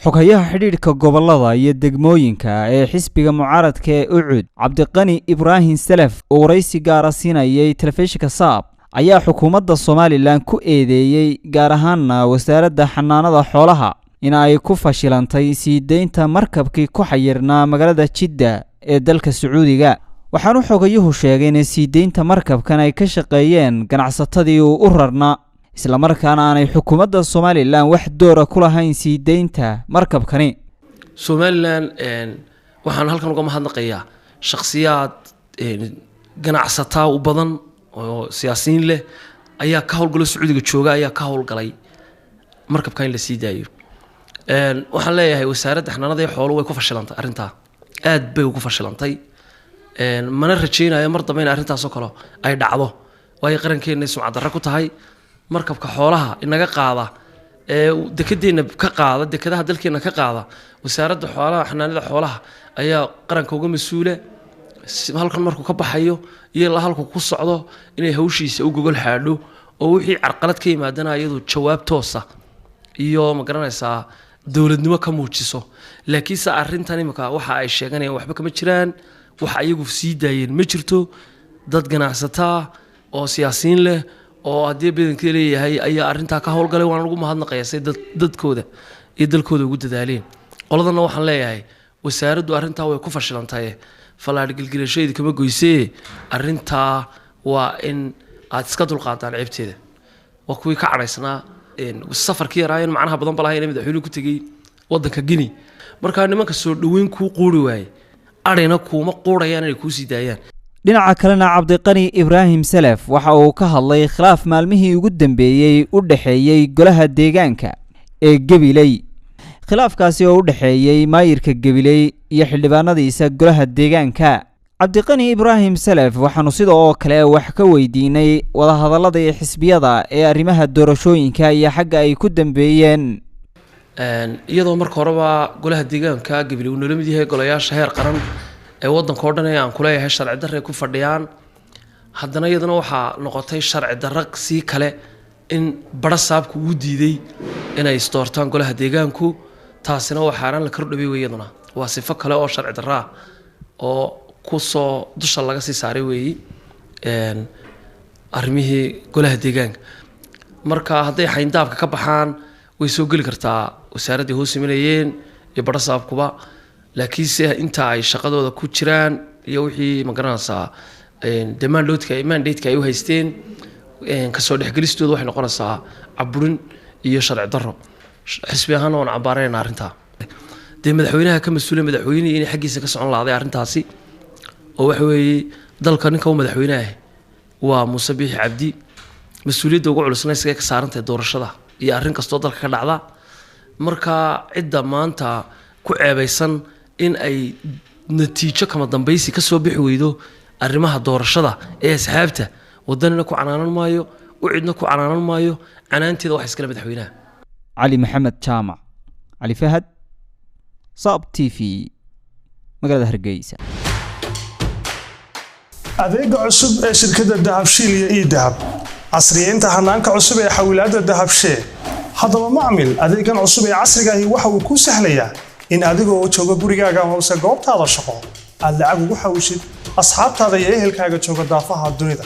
xogayaha xidhiidhka gobolada iyo degmooyinka ee xisbiga mucaaradka ee Ucud Cabdiqani Ibrahim Salaf oo waraysi gaar ah siinayay telefishinka Saab ayaa xukuumadda Soomaaliland ku eedeeyay gaar ahaan wasaaradda xanaanada xoolaha in ay ku fashilantay sii deynta markabkii ku xayirnaa magaalada Jidda ee dalka Sacuudiga. waxaanu xogayuhu sheegay in sii deynta markabkan ay ka shaqeeyeen ganacsatadii u rarnaa isla markaana aanay xukuumadda Soomaaliland wax door ah ku lahayn sii deynta markabkani. Soomaaliland waxaan halkan uga mahadnaqayaa shakhsiyaad ganacsataa u badan oo siyaasiyiin leh ayaa ka howlgalay Sacuudiga jooga ayaa ka howlgalay markabkan in la sii daayo. waxaan leeyahay wasaaradda xanaanada xooluhu way ku fashilantay arrinta aad bay ugu fashilantay. mana rajeynayo mar dambe in arrintaas oo kale ay dhacdo way qarankeena sumcad darro ku tahay. markabka xoolaha inaga qaada dekedeena ka qaada dekedaha dalkeena ka qaada wasaaradda xoolaha xanaanada xoolaha ayaa qaranka uga mas'uula halkan markuu ka baxayo iyo halku ku socdo inay hawshiisa u gogol xaadho oo wixii carqalad ka yimaadana iyadu jawaab toos ah iyo ma garanaysaa dawladnimo ka muujiso. laakiin arrintan imika waxa ay sheeganayaan waxba kama jiraan, waxa ayagu sii daayeen ma jirto. dad ganacsataa oo siyaasiyiin leh oo hadii badanka leeyahay ayaa arrinta ka howlgalay waan ugu mahadnaqayaa dadkooda iyo dalkooda ugu dadaaleen. qoladana waxaan leeyahay wasaaraddu arrinta way ku fashilantay falaad gilgilasheed kama goysee arrinta waa in aad iska dulqaataan ceebteeda. waa kuwii ka caraysnaa safarkii yaraayn macnaha badan balahayn madaxweynuhu ku tagay wadanka Guinea marka nimanka soo dhaweyn ku quuri waayay arina kuma quurayaan inay ku sii daayaan. dhinaca kalena Cabdiqani Ibrahim Salaf waxa uu ka hadlay khilaaf maalmihii ugu dambeeyay u dhaxeeyay golaha deegaanka ee Gabiley. khilaafkaasi oo u dhaxeeyay maayirka Gabiley iyo xildhibaanadiisa golaha deegaanka. Cabdiqani Ibrahim Salaf waxaanu sidoo kale wax ka weydiinay wada hadallada ee xisbiyada ee arrimaha doorashooyinka iyo xagga ay ku dambeeyeen. iyadoo marka horeba golaha deegaanka Gabiley uu nala mid yahay golayaasha heer qaran ee wadanka oo dhan aan ku leeyahay sharci darro ku fadhiyaan, haddana iyadana waxa noqotay sharci darro si kale in barasaabku uu diiday inay isdoortaan golaha deegaanku. taasina waxa aan la kordhabay weeyadana waa sifo kale oo sharci darro ah oo ku soo dusha laga sii saaray weeyii arrimihii golaha deegaanka. marka hadday xayndaabka ka baxaan way soo gali kartaa wasaaradda hoos imanayeen iyo barasaabkuba, laakiin inta ay shaqadooda ku jiraan iyo wixii ma garanaysaa mandate-ka ay u haysteen ka soo dhaxgalistooda waxay noqonaysaa caburin iyo sharci darro. xisbi ahaan oo cabaarayna arrinta madaxweynaha ka mas'uulay madaxweynaha in xaqiisa ka socon laaday arrintaasi oo waxa weeye dalka ninka uu madaxweynaha waa Muuse Biixi Cabdi. mas'uuliyadda ugu culusna isaga ka saarantay doorashada iyo arrin kasta oo dalka ka dhacda. marka cidda maanta ku ceebaysan in ay natiijo kama dambaysi ka soo bixi weydo arrimaha doorashada ee asxaabta wadanina ku canaanan maayo u cidna ku canaanan maayo canaanteeda wax iskala madaxweynaha. علي محمد جامع علي فهد صاب تي في magaalada Hargeysa. adeega cusub ee shirkadda Dahabshiil iyo Dahab casriyeynta hanaanka cusub ee xawilaadda Dahabshiil. haddaba macmil adeegan cusub ee casriga ah waxa uu ku sahlayaa in adiga oo jooga gurigaaga ama goobtaada shaqo aad lacag ugu xawishid asxaabtaada iyo ehelkaaga jooga daafaha dunida.